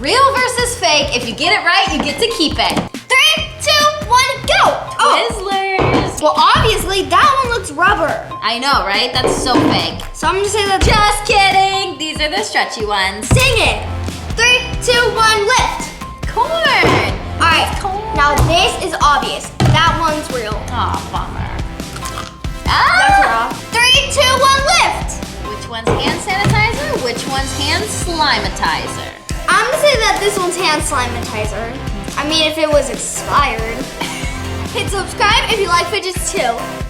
Real versus fake. If you get it right, you get to keep it. 3, 2, 1, go! Twizzlers. Well, obviously, that one looks rubber. I know, right? That's so fake. So I'm gonna say that. Just kidding. These are the stretchy ones. Sing it. 3, 2, 1, lift. Corn. All right, now this is obvious. That one's real. Aw, bummer. That's raw. 3, 2, 1, lift. Which one's hand sanitizer? Which one's hand slimatizer? I'm gonna say that this one's hand slimatizer. I mean, if it was expired. Hit subscribe if you like fidgets too.